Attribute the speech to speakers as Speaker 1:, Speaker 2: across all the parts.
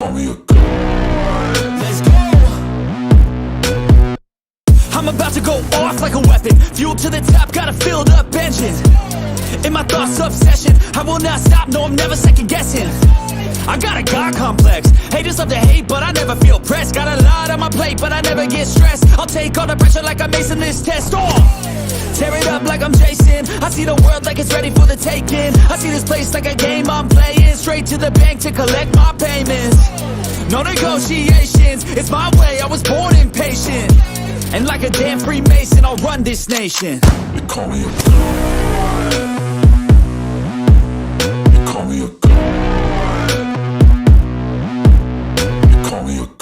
Speaker 1: Let's go. I'm about to go off like a weapon. Fuel to the top, got a filled up engine. In my thoughts, obsession. I will not stop, no, I'm never second guessing. I got a God complex. Haters love to hate, but I never feel pressed. Got a lot on my plate, but I never get stressed. I'll take all the pressure like I'm acing this test. Tear it up like I'm Jason. I see the world like it's ready for the taking. I see this place like a game I'm playing. Straight to the bank to collect my payments. No negotiations, it's my way, I was born impatient. And like a damn Freemason, I'll run this nation.
Speaker 2: They call me a god. They call me a god. They call me a god.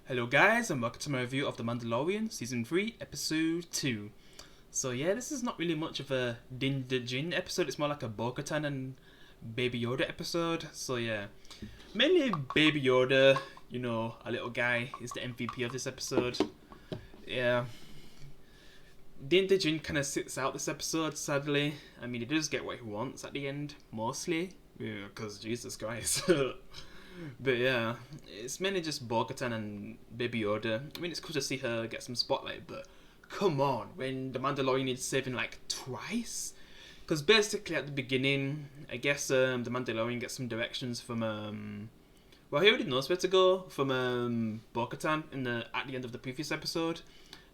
Speaker 3: Hello guys, and welcome to my review of The Mandalorian, Season 3, Episode 2. So yeah, this is not really much of a Din Djarin episode, it's more like a Bo-Katan and Baby Yoda episode. So yeah, mainly Baby Yoda, you know, a little guy, is the MVP of this episode. Yeah, Din Djarin kind of sits out this episode, sadly. I mean, he does get what he wants at the end, mostly, because Jesus Christ. But yeah, it's mainly just Bo-Katan and Baby Yoda. I mean, it's cool to see her get some spotlight, but come on, when the Mandalorian needs saving like twice? Because basically at the beginning, I guess the Mandalorian gets some directions from well, he already knows where to go from Bo-Katan at the end of the previous episode.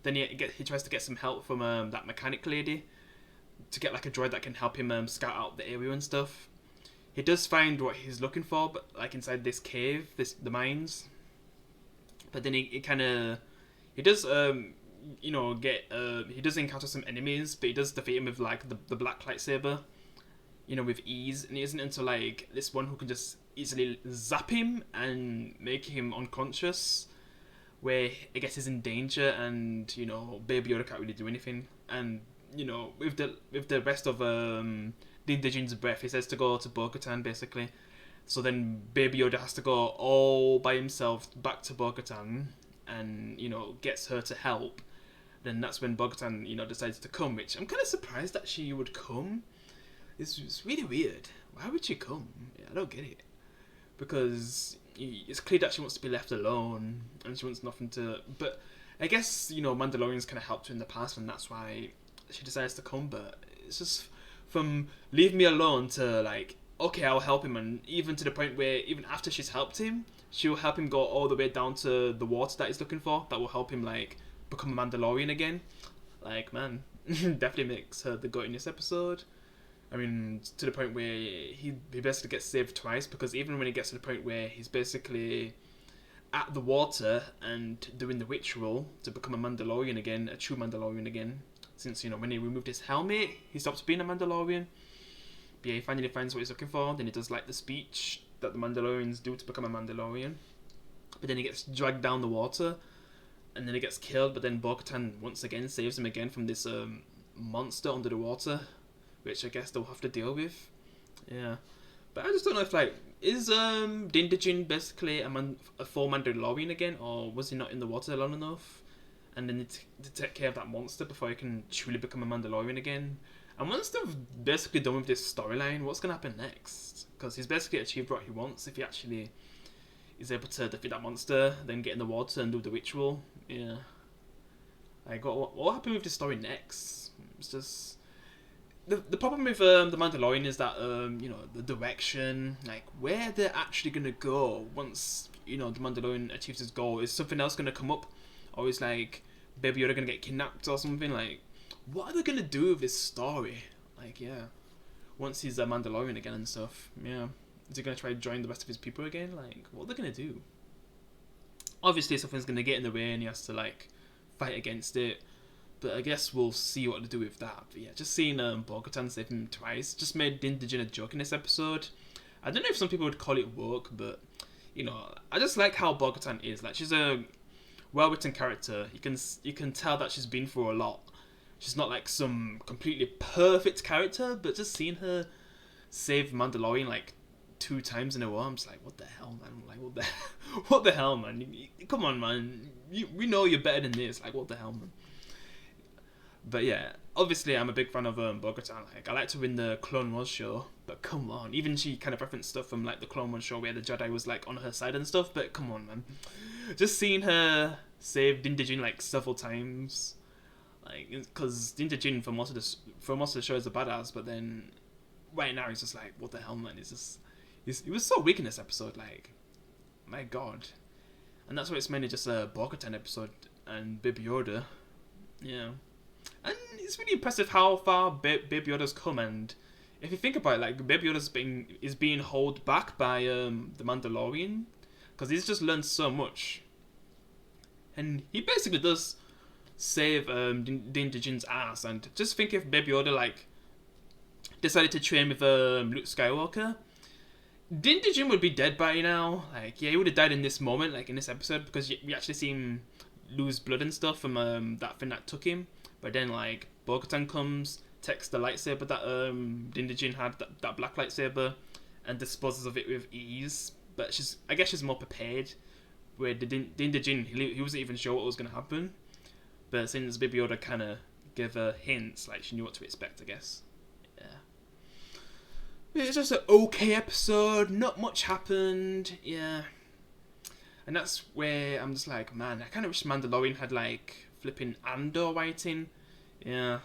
Speaker 3: Then he tries to get some help from that mechanic lady to get like a droid that can help him scout out the area and stuff. He does find what he's looking for, but like inside this cave, the mines. But then he does you know, he does encounter some enemies, but he does defeat him with like the black lightsaber, you know, with ease. And it isn't until like this one who can just easily zap him and make him unconscious, where I guess he's in danger, and you know, Baby Yoda can't really do anything. And you know, with the rest of Din Djarin's breath, he says to go to Bo-Katan basically. So then Baby Yoda has to go all by himself back to Bo-Katan, and you know, gets her to help. Then that's when Bo-Katan, you know, decides to come, which I'm kind of surprised that she would come. It's really weird. Why would she come? Yeah, I don't get it. Because it's clear that she wants to be left alone, and she wants nothing to... But I guess, you know, Mandalorian's kind of helped her in the past, and that's why she decides to come. But it's just from leave me alone to like, okay, I'll help him, and even to the point where even after she's helped him, she'll help him go all the way down to the water that he's looking for, that will help him like become a Mandalorian again. Like, man, definitely makes her the goat in this episode. I mean, to the point where he basically gets saved twice, because even when he gets to the point where he's basically at the water and doing the ritual to become a Mandalorian again, a true Mandalorian again, since, you know, when he removed his helmet, he stops being a Mandalorian. But yeah, he finally finds what he's looking for. Then he does like the speech that the Mandalorians do to become a Mandalorian. But then he gets dragged down the water, and then he gets killed. But then Bo-Katan once again saves him again from this monster under the water, which I guess they'll have to deal with. Yeah, but I just don't know if like, is Din Djarin basically a full Mandalorian again, or was he not in the water long enough? And then to take care of that monster before he can truly become a Mandalorian again. And once they've basically done with this storyline, what's going to happen next? Because he's basically achieved what he wants if he actually is able to defeat that monster, then get in the water and do the ritual. Yeah. Like, what happened with this story next? It's just... The problem with the Mandalorian is that, you know, the direction, like, where they're actually going to go once, you know, the Mandalorian achieves his goal. Is something else going to come up? Or is, like, Baby Yoda going to get kidnapped or something? Like, what are they going to do with this story? Like, yeah. Once he's a Mandalorian again and stuff. Yeah. Is he going to try to join the rest of his people again? Like, what are they going to do? Obviously, something's going to get in the way and he has to, like, fight against it. But I guess we'll see what to do with that. But yeah, just seeing Bo-Katan save him twice just made Din Djarin a joke in this episode. I don't know if some people would call it woke, but, you know, I just like how Bo-Katan is. Like, she's a well-written character. You can tell that she's been through a lot. She's not like some completely perfect character, but just seeing her save Mandalorian like 2 times in a row, I'm just like, what the hell, man? Like, what the hell, man? Come on, man. We know you're better than this. Like, what the hell, man? But yeah, obviously I'm a big fan of Bo-Katan. Like, I liked her in the Clone Wars show, But come on, even she kind of referenced stuff from like the Clone Wars show where the Jedi was like on her side and stuff. But come on, man, just seeing her save Din Djarin like several times, like because Din Djarin for most of the show is a badass, but then right now he's just like, what the hell, man? He was so weak in this episode, like, my god. And that's why it's mainly just a Bo-Katan episode and Baby Yoda, yeah. And it's really impressive how far Baby Yoda's come, and if you think about it, like, Baby Yoda's being held back by the Mandalorian, because he's just learned so much. And he basically does save Din Djarin's ass, and just think if Baby Yoda, like, decided to train with Luke Skywalker, Din Djarin would be dead by now. Like, yeah, he would have died in this moment, like, in this episode, because we actually see him lose blood and stuff from that thing that took him. But then, like, Bo-Katan comes, takes the lightsaber that Din Djarin had, that black lightsaber, and disposes of it with ease. But I guess she's more prepared. Where Din Djarin, he wasn't even sure what was going to happen. But since Baby Yoda kind of gave her hints, like, she knew what to expect, I guess. Yeah. It's just an okay episode, not much happened, yeah. And that's where I'm just like, man, I kind of wish Mandalorian had, like, flipping Andor writing, yeah.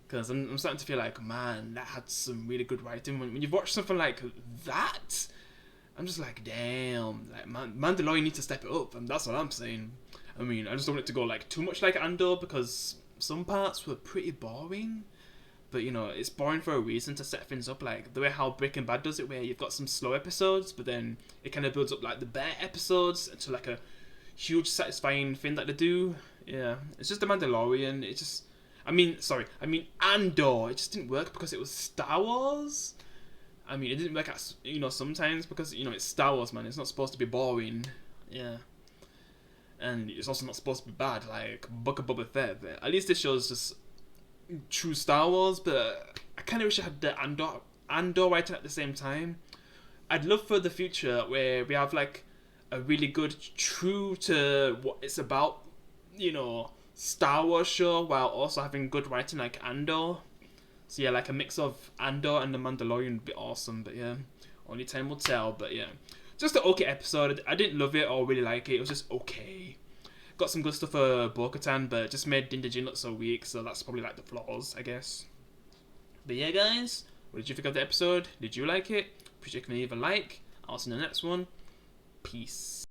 Speaker 3: Because I'm starting to feel like, man, that had some really good writing. When you've watched something like that, I'm just like, damn, like, Mandalorian needs to step it up, and that's what I'm saying. I mean, I just don't want it to go, like, too much like Andor, because some parts were pretty boring. But, you know, it's boring for a reason to set things up, like the way how Breaking Bad does it, where you've got some slow episodes, but then it kind of builds up, like, the better episodes into, like, a huge satisfying thing that they do. Yeah, it's just The Mandalorian. It just, I mean Andor. It just didn't work because it was Star Wars. I mean, it didn't work out, you know, sometimes because, you know, it's Star Wars, man. It's not supposed to be boring. Yeah. And it's also not supposed to be bad, like Book of Boba Fett. But at least this show's just true Star Wars, but I kind of wish I had the Andor writing at the same time. I'd love for the future where we have, like, a really good, true to what it's about, you know, Star Wars show, while also having good writing like Andor. So yeah, like a mix of Andor and The Mandalorian would be awesome, but yeah, only time will tell. But yeah, just an okay episode. I didn't love it or really like it. It was just okay. Got some good stuff for Bo-Katan, but just made Din Djarin look so weak, so that's probably, like, the flaws, I guess. But yeah, guys, what did you think of the episode? Did you like it? Appreciate you can leave a like. I'll see you in the next one. Peace.